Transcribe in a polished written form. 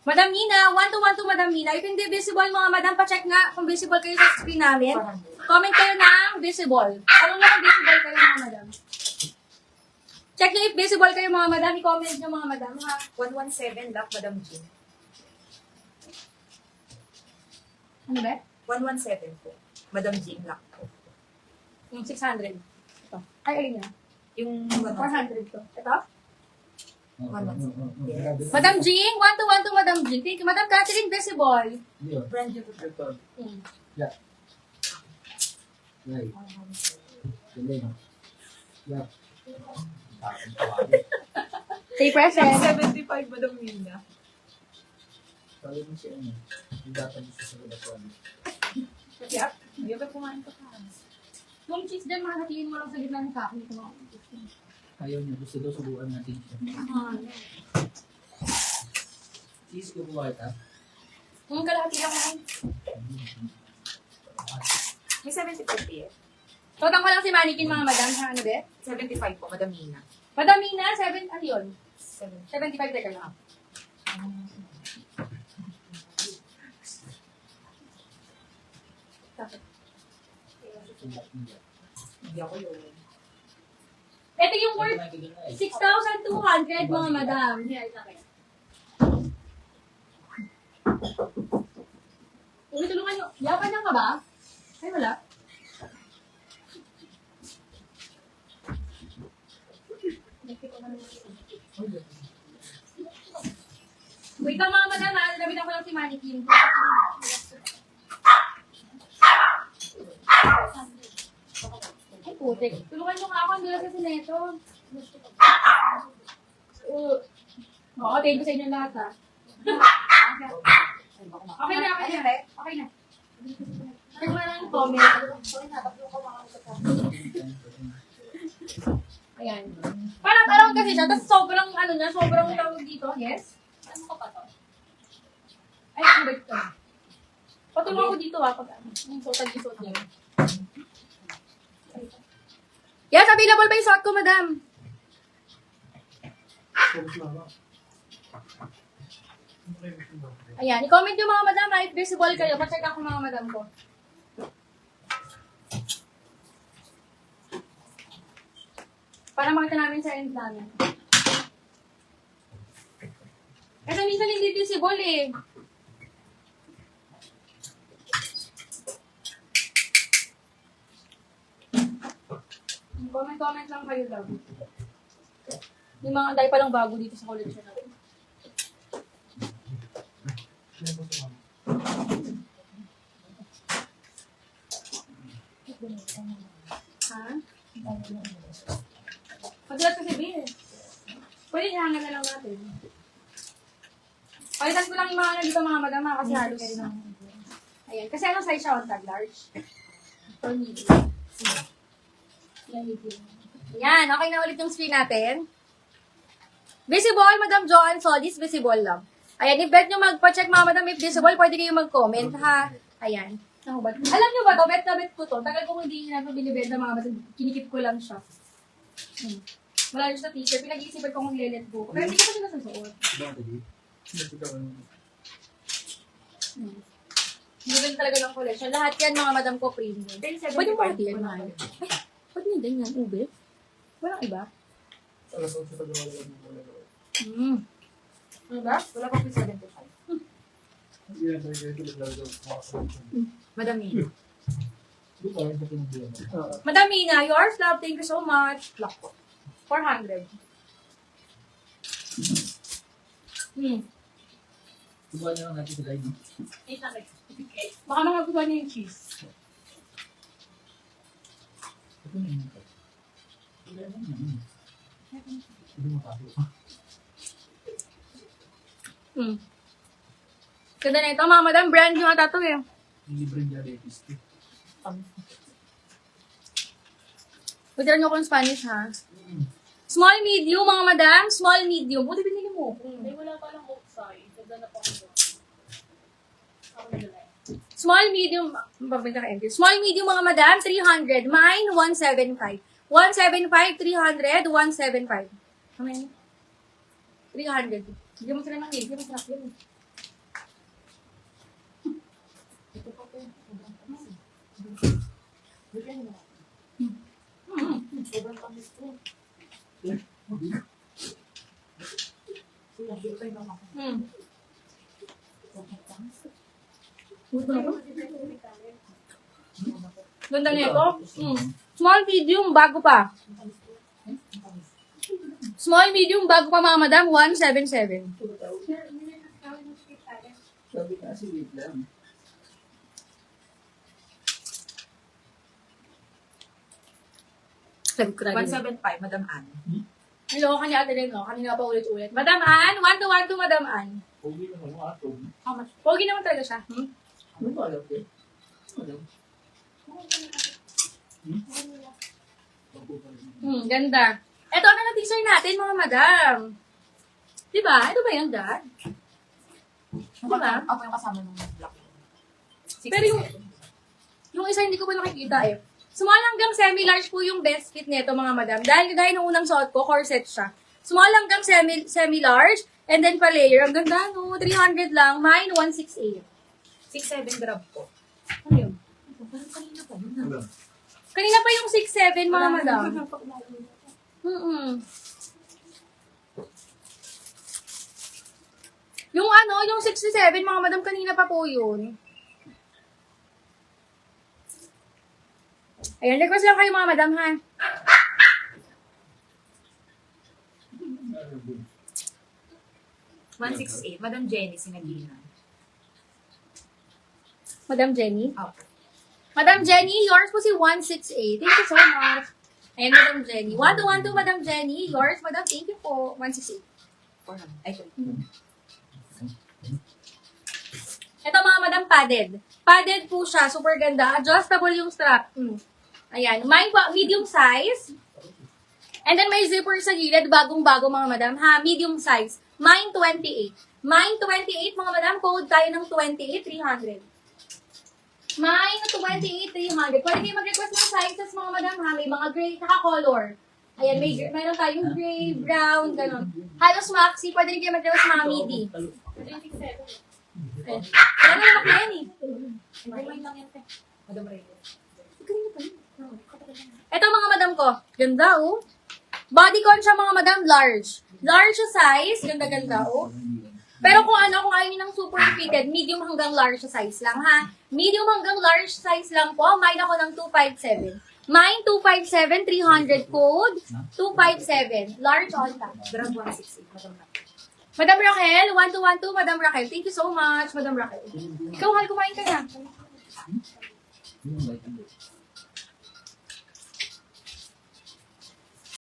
Madam Nina, 1212 Madam Nina. If hindi visible mga madam, pa-check nga kung visible kayo sa screen namin. Comment kayo ng visible. Ano nga kung visible kayo mga madam? Check nyo if visible kayo mga madam. I-comment nyo mga madam ha. 117 lock, Madam Jean. Ano ba? 117 po. Madam Jean lock po. Yung 600. Ito. Ay, alin yan? Yung 400 to. Ito? 117. Yes. Madam Jean, 1212 Madam Jean. Thank you. Madam Catherine, visible. Brand new po. Hmm. Yeah. Right. Galing. Yeah. Stay present. 75, Madam Nina. Sabi mo siya ano. Yung dapat isa sa laban. Yep. Hindi ba kumain ka pa? Yung cheese din, mahahatiin mo lang sa gitna ng kakin. Ayaw niya. Gusto daw subukan natin siya. Cheese ko buhay ka. Yung kalahati lang ako. May 75 eh. Totang ko lang si Mannequin mga madam. Ha, ano ba? 75 po, Madam Nina. Madam Nina, 7, ano yun? 7. 75 teka lang. Hindi ako yun. Ito yung worth 6,200 mga madam. Uy, tulungan nyo. Yapan lang ka ba? Ay, wala. Wait lang mga madam, nalalabitan ko lang si Mannequin. Ay, putik. Tulungan nyo nga ako, ang dulas kasi neto. Oo, thank you sa inyo lahat ha. Okay na, okay na. Okay na. Check mo lang yung comment. Ayan. Parang around kasi siya, tapos sobrang ano niya, sobrang tawag dito. Yes? Ano ka pa to? Ay, ang bait ko. Patulong ko dito pag ano. Yung suot niya. Yes, available ba yung suot ko, madam? Ayan, i-comment yung mga madam, if visible kayo. Pa-check ako mga madam ko. Para makita namin sa end namin. Kasi minsan hindi visible eh. Comment lang kayo daw. Yung mga dahil palang bago dito sa collection natin. Ha? Paglat kasi bin. Pwede ihangan na lang natin. Palitan ko lang yung mga ano dito mga madama kasi halos. Ayan. Kasi anong size siya? Tag large? Or medium? Yan, medium. Ayan. Okay na ulit yung screen natin. Visible, Madam Joanne Solis, visible lang. Ayan, if bet nyo magpa-check mga madam if visible, pwede kayo mag-comment ha. Ayan. Nahubad. Alam nyo ba to? Bet na bet ko to. Tagal kong hindi na ito binibenta mga madam. Kinikip ko lang siya. Wala yung sa t-shirt. Pinag-iisipan ko kung i-let go. Pero hindi ko pa siya nasusuot. Hindi talaga ng collection. Lahat yan mga madam ko premium. Pwede mo hati yan, mahal. Ay, pwede nyo ganyan, ube. Walang iba. Ano ba? Wala pa po 75. Madam Nina. Madam Mina, yours, love. Thank you so much. Lock po. 400. Subukan niyo lang natin sa guide. Baka makagustuhan niya yung cheese. Ito na yun. Hindi makakita. Ganda na ito, mga madam. Brand new ata ito eh. Libre diabetes. Pagdaran niyo ko yung Spanish, ha? Small, medium, mga madam. Small, medium. Buti binili mo. Ay, wala pa lang outside. Ganda na pa ako. Ako na lang. Small, medium. Babenta ka, Andrew. Small, medium, mga madam. 300. Mine, 175. 175, 300, 175. Kamay na. 300. Bigyan mo sila ng 8. Masarap yun. Sobrang tamis ko. Kuya, dito tayo naman. Sobrang tamis. Ganda nito. Small, medium, bago pa. Small, medium, bago pa mga madam, 177. Sabi kasi wait lang. Sabi ko 175, Madam Ann. Hello, kanya ate rin, no? Kanina pa ulit-ulit. Madam Ann, 1-2-1-2, Madam Ann. Pogi naman yung atom. How much? Pogi naman talaga siya. Ano ba alam ko? Ano? Ganda. Ito na ang teaser natin, mga madam. Diba? Ito ba yun, Dad? Diba? Ako yung kasama ng black. Pero yung isa hindi ko pa nakikita eh. Small hanggang semi-large po yung best fit nito, mga madam. Dahil gaya ng unang suot ko, corset siya. Small hanggang semi-large, and then pa-layer. Ang ganda, no? 300 lang. Mine, 168. 6'7" grab ko. Ano yun? Parang kanina pa yun. Ano? Kanina pa yung 6'7", mga madam. Yung ano, yung 67, mga madam, kanina pa po yun. Ayan, request lang kayo, mga madam, ha? Ano? 168, Madam Jenny Sinagina. Madam Jenny? Okay. Madam Jenny, yours po si 168. Thank you so much. Ayan, Madam Jenny. 1-2-1-2, Madam Jenny. Yours, Madam, thank you po. 168. 400. Ay, sorry. Ito, mga madam, padded. Padded po siya. Super ganda. Adjustable yung strap. Ayan. Mine po, medium size. And then may zipper sa gilid. Bagong-bago, mga madam. Ha? Medium size. Mine 28. Mine 28, mga madam. Code tayo ng 28,300. Mine 28,300. Pwede kayo mag-request ng sizes, mga madam. Ha? May mga gray, saka color. Ayan, mayroon tayong gray, brown, gano'n. Halos maxi. Pwede rin kayo mag-request mga midi. 367. Ayan. Ayan na naman yan eh. May lang yan, te. Madam Reyes. Ito, mga madam ko. Ganda, oh. Bodycon siya, mga madam, large. Large siya size. Ganda-ganda, oh. Pero kung ayaw niyo ng super fitted, medium hanggang large size lang, ha? Medium hanggang large size lang po. Mine ako ng 257. Mine, 257, 300 code. 257. Large on top. Grab 168, Madam Reyes. Madam Raquel, 1-2-1-2, Madam Raquel. Thank you so much, Madam Raquel. Ikaw, hal, kumain ka na. Yung light and